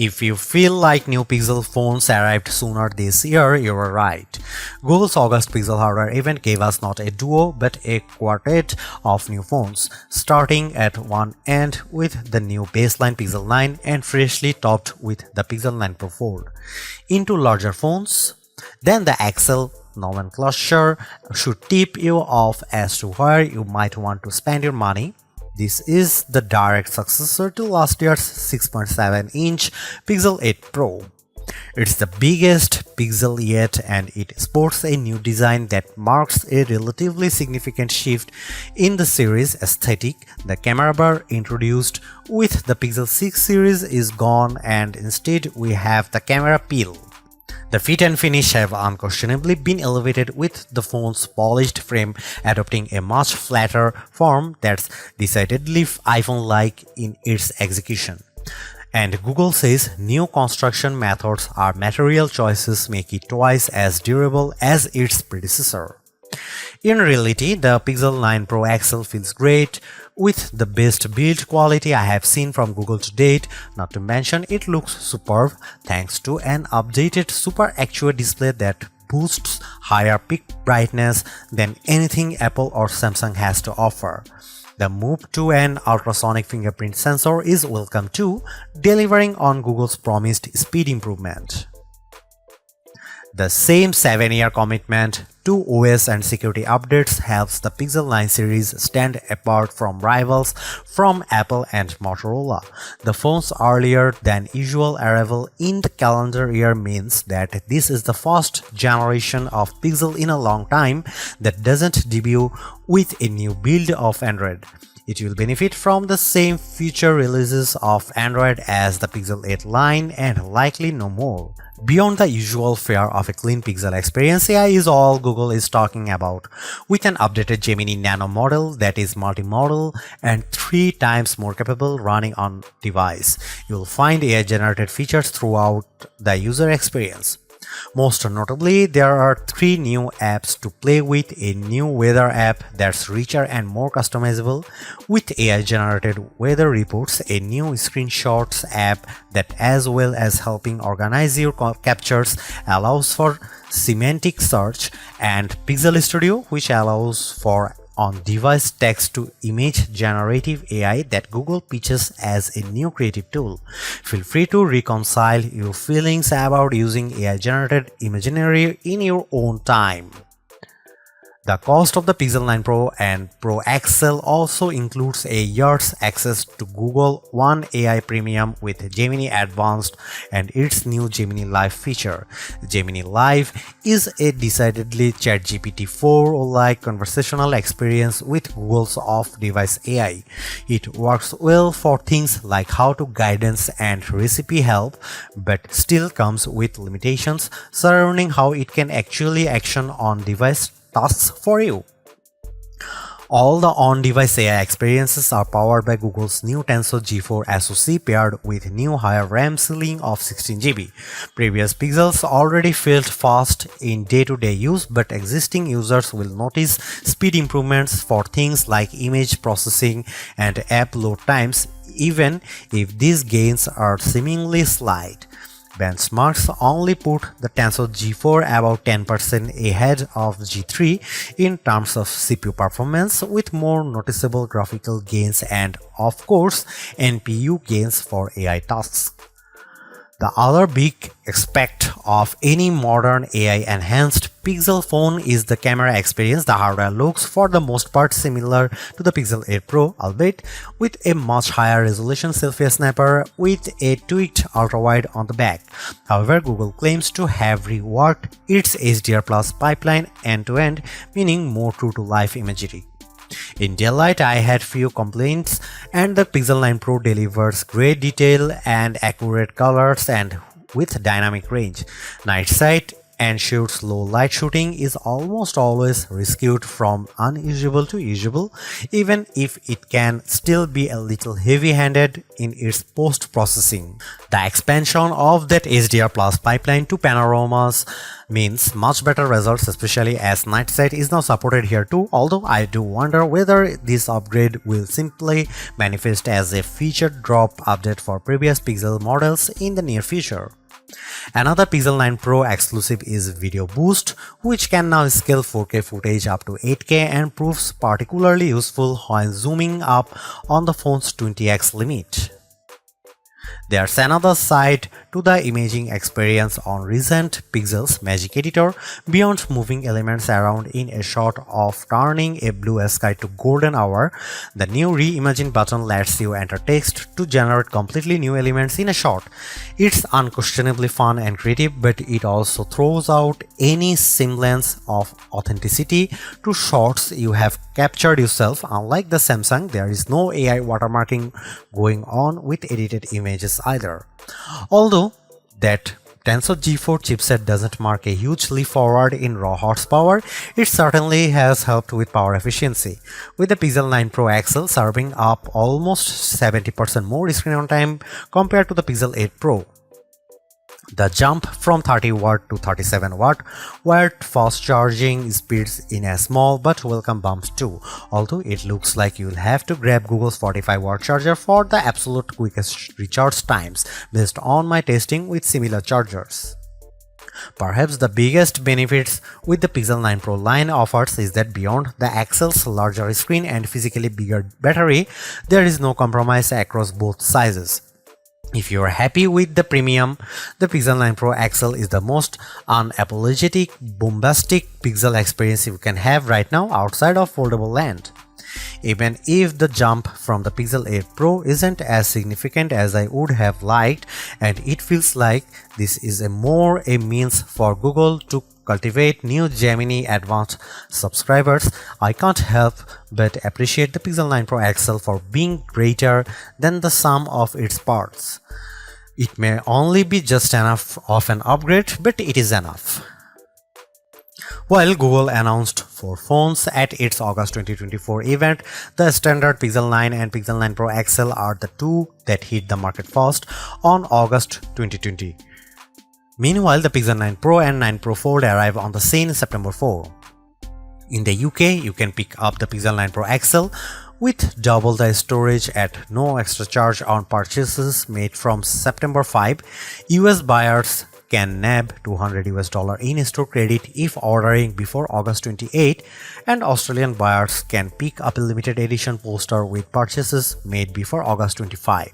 If you feel like new Pixel phones arrived sooner this year, you are right. Google's August Pixel hardware event gave us not a duo but a quartet of new phones, starting at one end with the new baseline Pixel 9 and freshly topped with the Pixel 9 Pro Fold. Into larger phones, then the XL nomenclature should tip you off as to where you might want to spend your money. This is the direct successor to last year's 6.7-inch Pixel 8 Pro. It's the biggest Pixel yet, and it sports a new design that marks a relatively significant shift in the series aesthetic. The camera bar introduced with the Pixel 6 series is gone, and instead we have the camera peel. The fit and finish have unquestionably been elevated, with the phone's polished frame adopting a much flatter form that's decidedly iPhone-like in its execution. And Google says new construction methods or material choices make it twice as durable as its predecessor. In reality, the Pixel 9 Pro XL feels great, with the best build quality I have seen from Google to date. Not to mention, it looks superb thanks to an updated Super Actuate display that boosts higher peak brightness than anything Apple or Samsung has to offer. The move to an ultrasonic fingerprint sensor is welcome too, delivering on Google's promised speed improvement. The same 7-year commitment to OS and security updates helps the Pixel 9 series stand apart from rivals from Apple and Motorola. The phone's earlier than usual arrival in the calendar year means that this is the first generation of Pixel in a long time that doesn't debut with a new build of Android. It will benefit from the same future releases of Android as the Pixel 8 line and likely no more. Beyond the usual fare of a clean Pixel experience, AI is all Google is talking about, with an updated Gemini Nano model that is multimodal and 3 times more capable running on device. You'll find AI-generated features throughout the user experience. Most notably, there are 3 new apps to play with: a new weather app that's richer and more customizable with AI-generated weather reports, a new screenshots app that, as well as helping organize your captures, allows for semantic search, and Pixel Studio, which allows for on-device text-to-image generative AI that Google pitches as a new creative tool. Feel free to reconcile your feelings about using AI-generated imagery in your own time. The cost of the Pixel 9 Pro and Pro XL also includes a year's access to Google One AI Premium with Gemini Advanced and its new Gemini Live feature. Gemini Live is a decidedly ChatGPT 4-like conversational experience with Google's off-device AI. It works well for things like how-to guidance and recipe help, but still comes with limitations surrounding how it can actually action on-device tasks for you. All the on-device AI experiences are powered by Google's new Tensor G4 SoC paired with new higher RAM ceiling of 16GB. Previous Pixels already felt fast in day-to-day use, but existing users will notice speed improvements for things like image processing and app load times, even if these gains are seemingly slight. Benchmarks only put the Tensor G4 about 10% ahead of G3 in terms of CPU performance, with more noticeable graphical gains and, of course, NPU gains for AI tasks. The other big aspect of any modern AI-enhanced Pixel phone is the camera experience. The hardware looks for the most part similar to the Pixel 8 Pro, albeit with a much higher resolution selfie snapper with a tweaked ultrawide on the back. However, Google claims to have reworked its HDR Plus pipeline end-to-end, meaning more true-to-life imagery. In daylight, I had few complaints, and the Pixel 9 Pro delivers great detail and accurate colors and with dynamic range. Night sight ensures low light shooting is almost always rescued from unusable to usable, even if it can still be a little heavy-handed in its post-processing. The expansion of that HDR Plus pipeline to panoramas means much better results, especially as night sight is now supported here too, although I do wonder whether this upgrade will simply manifest as a feature drop update for previous Pixel models in the near future. Another Pixel 9 Pro exclusive is Video Boost, which can now scale 4K footage up to 8K and proves particularly useful when zooming up on the phone's 20x limit. There's another side to the imaging experience on recent Pixel's Magic Editor. Beyond moving elements around in a shot of turning a blue sky to golden hour, the new Reimagine button lets you enter text to generate completely new elements in a shot. It's unquestionably fun and creative, but it also throws out any semblance of authenticity to shots you have captured yourself. Unlike the Samsung, there is no AI watermarking going on with edited images either. Although that Tensor G4 chipset doesn't mark a huge leap forward in raw horsepower, it certainly has helped with power efficiency, with the Pixel 9 Pro XL serving up almost 70% more screen on time compared to the Pixel 8 Pro. The jump from 30W to 37W wired fast charging speeds in a small but welcome bump too, although it looks like you'll have to grab Google's 45W charger for the absolute quickest recharge times based on my testing with similar chargers. Perhaps the biggest benefits with the Pixel 9 Pro line offers is that beyond the XL's larger screen and physically bigger battery, there is no compromise across both sizes. If you are happy with the premium, the Pixel 9 Pro XL is the most unapologetic, bombastic Pixel experience you can have right now outside of foldable land. Even if the jump from the Pixel 8 Pro isn't as significant as I would have liked, and it feels like this is more a means for Google to cultivate new Gemini Advanced subscribers, I can't help but appreciate the Pixel 9 Pro XL for being greater than the sum of its parts. It may only be just enough of an upgrade, but it is enough. While Google announced 4 phones at its August 2024 event, the standard Pixel 9 and Pixel 9 Pro XL are the two that hit the market first on August 2020. Meanwhile, the Pixel 9 Pro and 9 Pro Fold arrive on the scene September 4. In the UK, you can pick up the Pixel 9 Pro XL with double the storage at no extra charge on purchases made from September 5. US buyers can nab $200 in-store credit if ordering before August 28, and Australian buyers can pick up a limited edition poster with purchases made before August 25.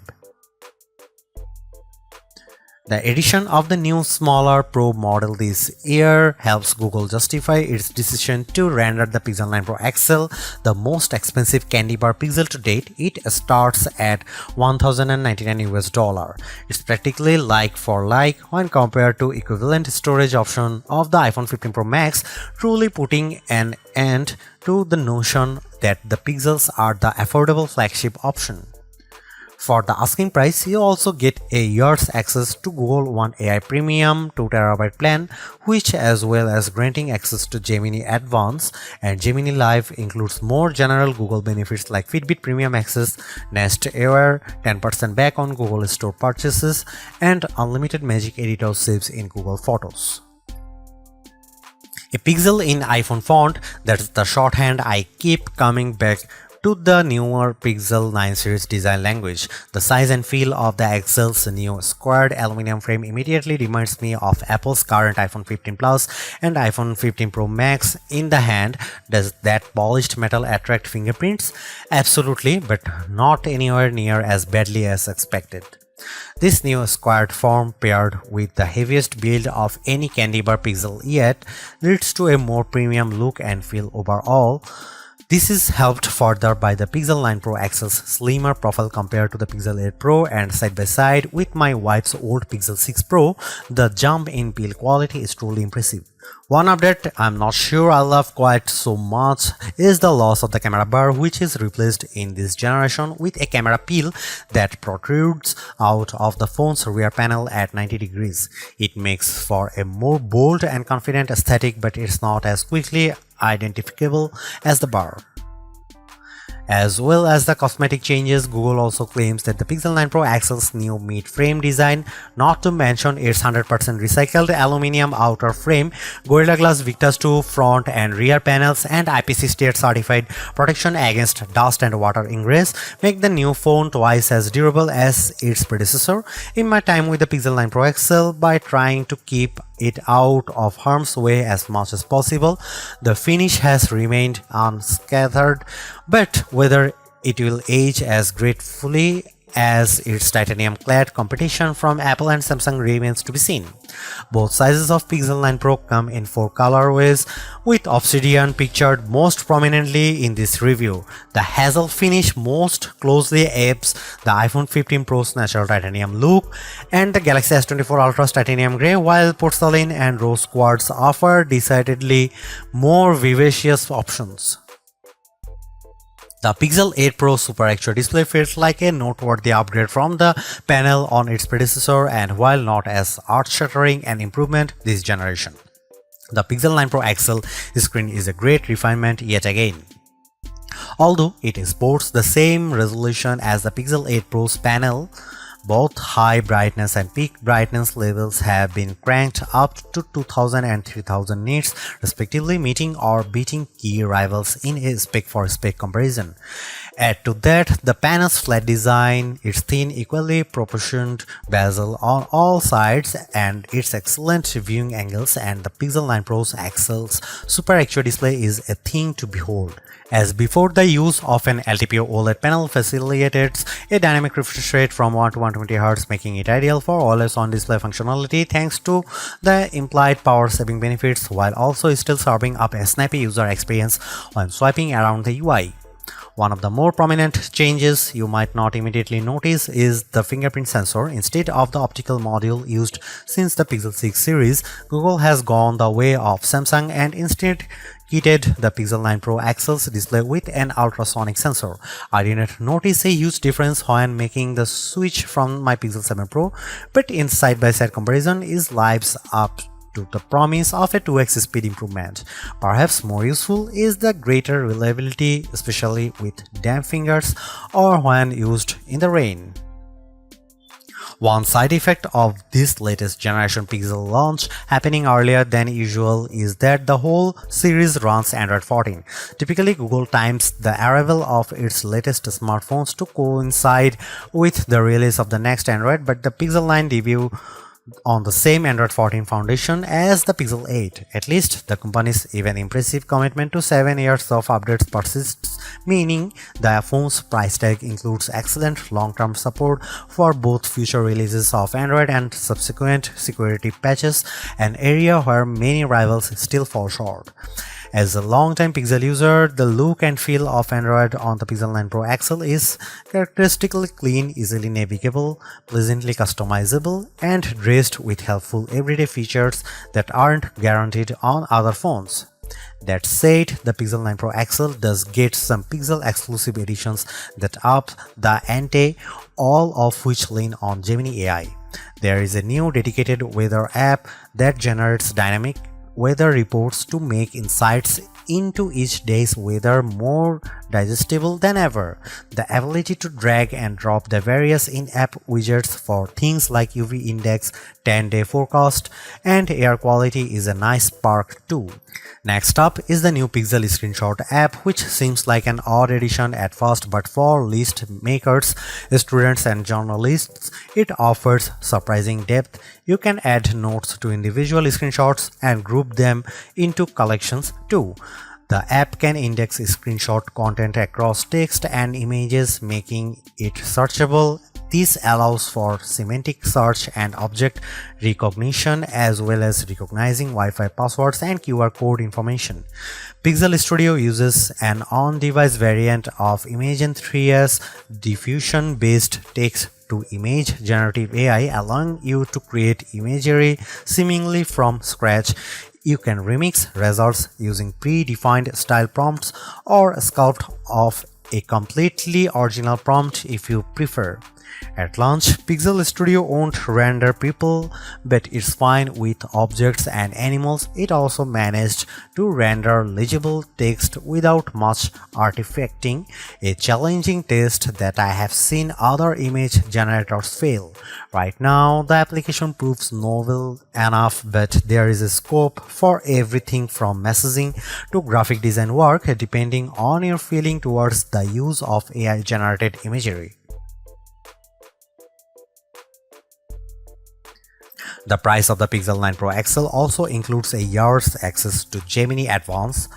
The addition of the new smaller Pro model this year helps Google justify its decision to render the Pixel 9 Pro XL the most expensive candy bar Pixel to date. It starts at $1,099. It's practically like for like when compared to equivalent storage option of the iPhone 15 Pro Max, truly putting an end to the notion that the Pixels are the affordable flagship option. For the asking price, you also get a year's access to Google One AI Premium 2TB plan, which, as well as granting access to Gemini Advanced and Gemini Live, includes more general Google benefits like Fitbit Premium Access, Nest Air, 10% back on Google Store purchases, and unlimited Magic Editor saves in Google Photos. A pixel in iPhone font, that's the shorthand I keep coming back to the newer Pixel 9 series design language. The size and feel of the XL's new squared aluminum frame immediately reminds me of Apple's current iPhone 15 Plus and iPhone 15 Pro Max in the hand. Does that polished metal attract fingerprints? Absolutely, but not anywhere near as badly as expected. This new squared form, paired with the heaviest build of any candy bar Pixel yet, leads to a more premium look and feel overall. This is helped further by the Pixel 9 Pro XL's slimmer profile compared to the Pixel 8 Pro, and side by side with my wife's old Pixel 6 Pro, the jump in build quality is truly impressive. One update I'm not sure I love quite so much is the loss of the camera bar, which is replaced in this generation with a camera peel that protrudes out of the phone's rear panel at 90 degrees. It makes for a more bold and confident aesthetic, but it's not as quickly identifiable as the bar. As well as the cosmetic changes, Google also claims that the Pixel 9 Pro XL's new mid-frame design, not to mention its 100% recycled aluminum outer frame, Gorilla Glass Victus 2 front and rear panels, and IP68 certified protection against dust and water ingress, make the new phone twice as durable as its predecessor. In my time with the Pixel 9 Pro XL, by trying to keep it out of harm's way as much as possible, the finish has remained unscathed, but whether it will age as gracefully as its titanium-clad competition from Apple and Samsung remains to be seen. Both sizes of Pixel 9 Pro come in 4 colorways, with Obsidian pictured most prominently in this review. The hazel finish most closely apes the iPhone 15 Pro's natural titanium look, and the Galaxy S24 Ultra's titanium grey, while porcelain and rose quartz offer decidedly more vivacious options. The Pixel 8 Pro Super XR display feels like a noteworthy upgrade from the panel on its predecessor, and while not as earth-shattering an improvement this generation, the Pixel 9 Pro XL screen is a great refinement yet again. Although it sports the same resolution as the Pixel 8 Pro's panel, both high brightness and peak brightness levels have been cranked up to 2000 and 3000 nits respectively, meeting or beating key rivals in a spec-for-spec comparison. Add to that the panel's flat design, its thin, equally proportioned bezel on all sides, and its excellent viewing angles, and the Pixel 9 Pro's XL's Super XR display is a thing to behold. As before, the use of an LTPO OLED panel facilitates a dynamic refresh rate from 1 to 120Hz, making it ideal for always-on display functionality thanks to the implied power-saving benefits, while also still serving up a snappy user experience when swiping around the UI. One of the more prominent changes you might not immediately notice is the fingerprint sensor. Instead of the optical module used since the Pixel 6 series, Google has gone the way of Samsung and instead kitted the Pixel 9 Pro XL's display with an ultrasonic sensor. I didn't notice a huge difference when making the switch from my Pixel 7 Pro, but in side-by-side comparison it lives up to the promise of a 2x speed improvement. Perhaps more useful is the greater reliability, especially with damp fingers or when used in the rain. One side effect of this latest generation Pixel launch happening earlier than usual is that the whole series runs Android 14. Typically, Google times the arrival of its latest smartphones to coincide with the release of the next Android, but the Pixel 9 debut on the same Android 14 foundation as the Pixel 8. At least the company's even impressive commitment to 7 years of updates persists, meaning the phone's price tag includes excellent long-term support for both future releases of Android and subsequent security patches, an area where many rivals still fall short. As a long-time Pixel user, the look and feel of Android on the Pixel 9 Pro XL is characteristically clean, easily navigable, pleasantly customizable, and dressed with helpful everyday features that aren't guaranteed on other phones. That said, the Pixel 9 Pro XL does get some Pixel exclusive editions that up the ante, all of which lean on Gemini AI. There is a new dedicated weather app that generates dynamic weather reports to make insights into each day's weather more digestible than ever. The ability to drag and drop the various in-app widgets for things like UV index, 10-day forecast, and air quality is a nice perk too. Next up is the new Pixel Screenshot app, which seems like an odd addition at first, but for list makers, students, and journalists, it offers surprising depth. You can add notes to individual screenshots and group them into collections too. The app can index screenshot content across text and images, making it searchable This allows for semantic search and object recognition as well as recognizing Wi-Fi passwords and QR code information. Pixel Studio uses an on-device variant of Imagen 3's diffusion-based text-to-image generative AI, allowing you to create imagery seemingly from scratch. You can remix results using predefined style prompts or sculpt off a completely original prompt if you prefer. At launch, Pixel Studio won't render people, but it's fine with objects and animals. It also managed to render legible text without much artifacting, a challenging test that I have seen other image generators fail. Right now, the application proves novel enough, but there is a scope for everything from messaging to graphic design work, depending on your feeling towards the use of AI-generated imagery. The price of the Pixel 9 Pro XL also includes a year's access to Gemini Advance,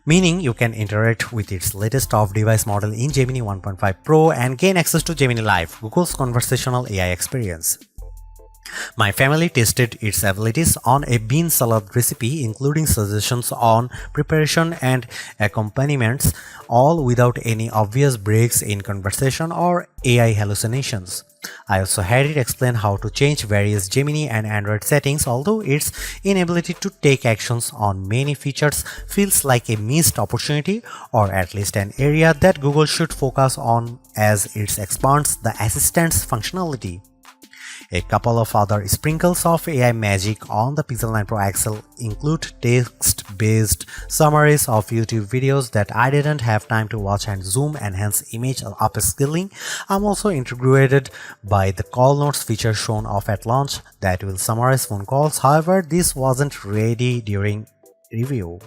meaning you can interact with its latest off-device model in Gemini 1.5 Pro and gain access to Gemini Live, Google's conversational AI experience. My family tested its abilities on a bean salad recipe, including suggestions on preparation and accompaniments, all without any obvious breaks in conversation or AI hallucinations. I also had it explain how to change various Gemini and Android settings, although its inability to take actions on many features feels like a missed opportunity, or at least an area that Google should focus on as it expands the assistant's functionality. A couple of other sprinkles of AI magic on the Pixel 9 Pro XL include text-based summaries of YouTube videos that I didn't have time to watch and zoom enhance image upscaling. I'm also intrigued by the call notes feature shown off at launch that will summarize phone calls. However, this wasn't ready during review.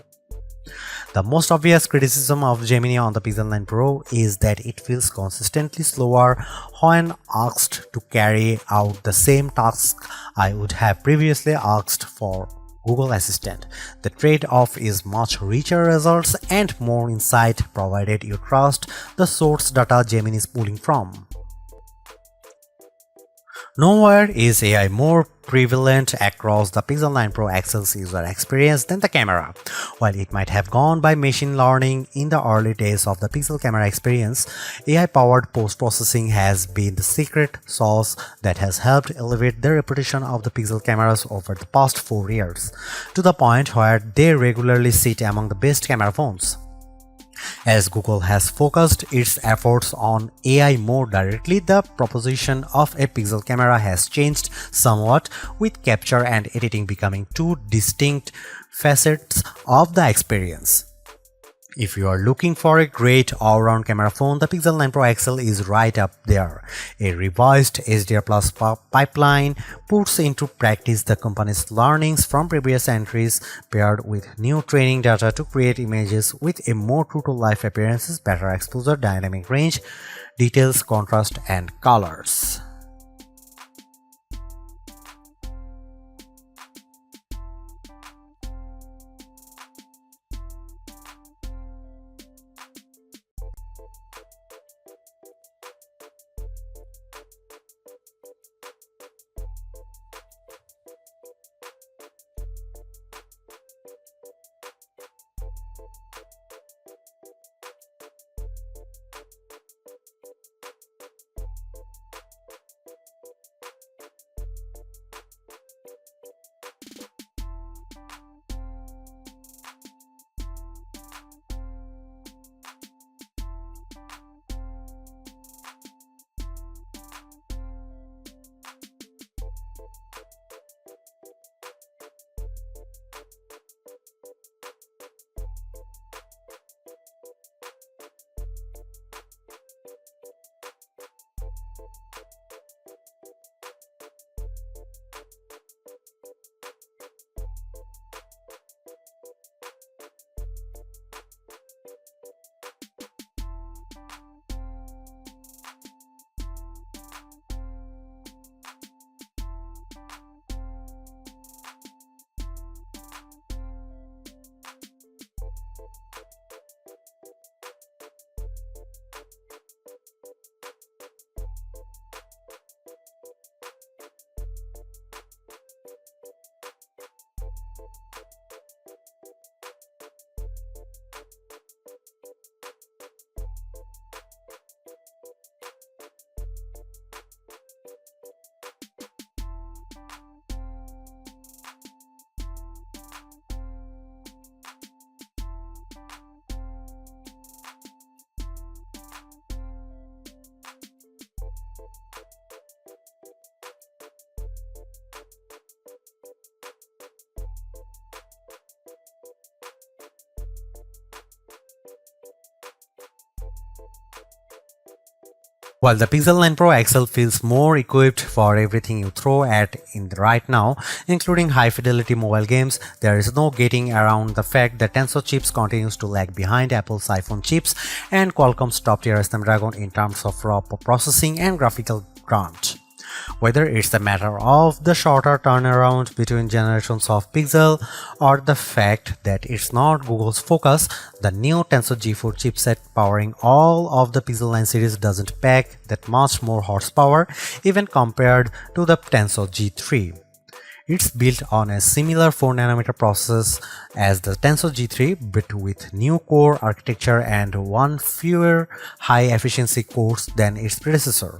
The most obvious criticism of Gemini on the Pixel 9 Pro is that it feels consistently slower when asked to carry out the same tasks I would have previously asked for Google Assistant. The trade-off is much richer results and more insight provided you trust the source data Gemini is pulling from. Nowhere is AI more prevalent across the Pixel 9 Pro XL's user experience than the camera. While it might have gone by machine learning in the early days of the Pixel camera experience, AI-powered post-processing has been the secret sauce that has helped elevate the reputation of the Pixel cameras over the past 4 years, to the point where they regularly sit among the best camera phones. As Google has focused its efforts on AI more directly, the proposition of a Pixel camera has changed somewhat, with capture and editing becoming two distinct facets of the experience. If you are looking for a great all-round camera phone, the Pixel 9 Pro XL is right up there. A revised HDR Plus pipeline puts into practice the company's learnings from previous entries, paired with new training data to create images with a more true-to-life appearances, better exposure, dynamic range, details, contrast, and colors. While the Pixel 9 Pro XL feels more equipped for everything you throw at it right now, including high-fidelity mobile games, there is no getting around the fact that Tensor chips continues to lag behind Apple's iPhone chips and Qualcomm's top-tier Snapdragon in terms of raw processing and graphical crunch. Whether it's a matter of the shorter turnaround between generations of Pixel or the fact that it's not Google's focus, the new Tensor G4 chipset powering all of the Pixel 9 series doesn't pack that much more horsepower even compared to the Tensor G3. It's built on a similar 4nm process as the Tensor G3 but with new core architecture and one fewer high-efficiency cores than its predecessor.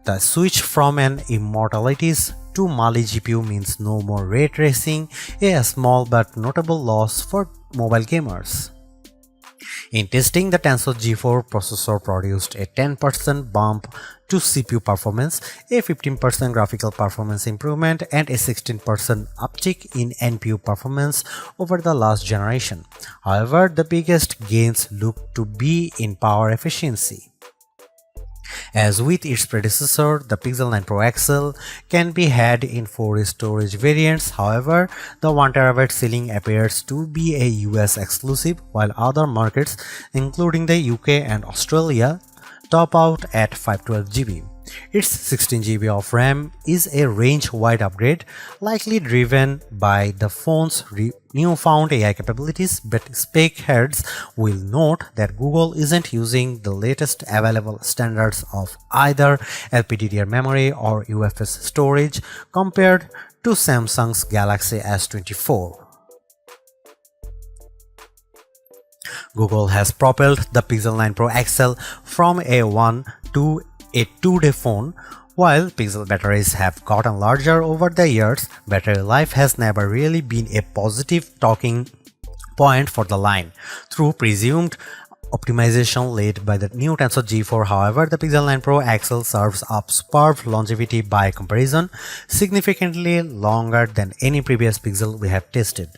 The switch from an Immortalities to Mali GPU means no more ray tracing, a small but notable loss for mobile gamers. In testing, the Tensor G4 processor produced a 10% bump to CPU performance, a 15% graphical performance improvement, and a 16% uptick in NPU performance over the last generation. However, the biggest gains look to be in power efficiency. As with its predecessor, the Pixel 9 Pro XL can be had in 4 storage variants. However, the 1TB ceiling appears to be a US exclusive, while other markets, including the UK and Australia, top out at 512GB. Its 16GB of RAM is a range-wide upgrade, likely driven by the phone's newfound AI capabilities, but spec heads will note that Google isn't using the latest available standards of either LPDDR memory or UFS storage compared to Samsung's Galaxy S24. Google has propelled the Pixel 9 Pro XL from a 1 to a 2-day phone. While Pixel batteries have gotten larger over the years, battery life has never really been a positive talking point for the line. Through presumed optimization led by the new Tensor G4, however, the Pixel 9 Pro XL serves up superb longevity by comparison, significantly longer than any previous Pixel we have tested.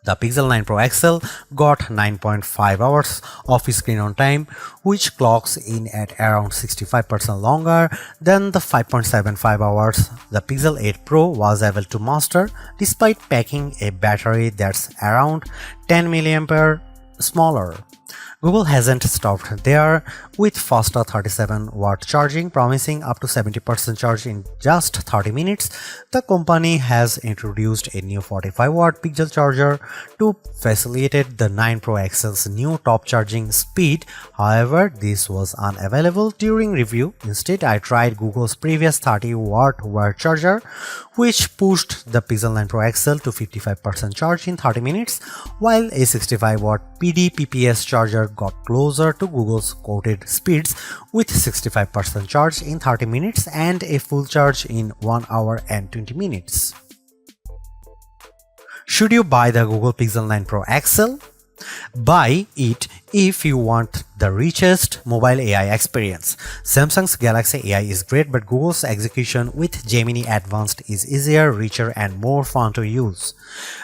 The Pixel 9 Pro XL got 9.5 hours of screen on time, which clocks in at around 65% longer than the 5.75 hours the Pixel 8 Pro was able to muster, despite packing a battery that's around 10 mAh smaller. Google hasn't stopped there, with faster 37-watt charging promising up to 70% charge in just 30 minutes. The company has introduced a new 45-watt Pixel charger to facilitate the 9 Pro XL's new top charging speed. However, this was unavailable during review. Instead, I tried Google's previous 30-watt wired charger, which pushed the Pixel 9 Pro XL to 55% charge in 30 minutes, while a 65-watt PD-PPS charger got closer to Google's quoted speeds with 65% charge in 30 minutes and a full charge in 1 hour and 20 minutes. Should you buy the Google Pixel 9 Pro XL? Buy it if you want the richest mobile AI experience. Samsung's Galaxy AI is great, but Google's execution with Gemini Advanced is easier, richer, and more fun to use.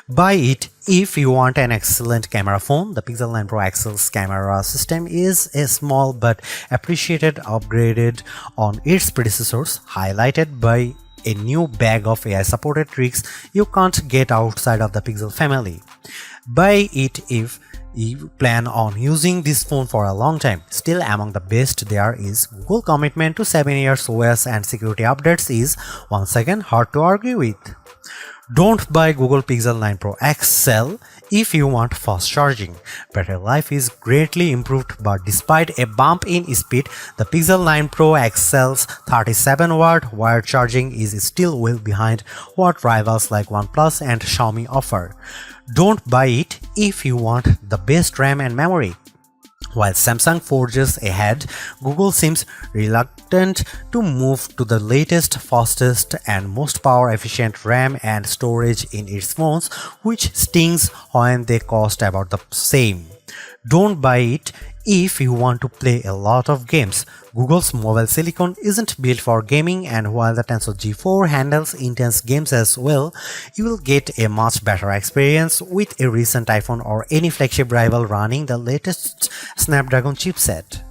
Buy it if you want an excellent camera phone. The Pixel 9 Pro XL's camera system is a small but appreciated upgrade on its predecessors, highlighted by a new bag of AI-supported tricks you can't get outside of the Pixel family. Buy it if you plan on using this phone for a long time. Still among the best there is Google commitment to 7 years OS and security updates is once again hard to argue with. Don't buy Google Pixel 9 Pro XL if you want fast charging. Battery life is greatly improved, but despite a bump in speed, the Pixel 9 Pro XL's 37-watt wired charging is still well behind what rivals like OnePlus and Xiaomi offer. Don't buy it if you want the best RAM and memory. While Samsung forges ahead, Google seems reluctant to move to the latest, fastest, and most power-efficient RAM and storage in its phones, which stings when they cost about the same. Don't buy it if you want to play a lot of games. Google's mobile silicon isn't built for gaming, and while the Tensor G4 handles intense games as well, you will get a much better experience with a recent iPhone or any flagship rival running the latest Snapdragon chipset.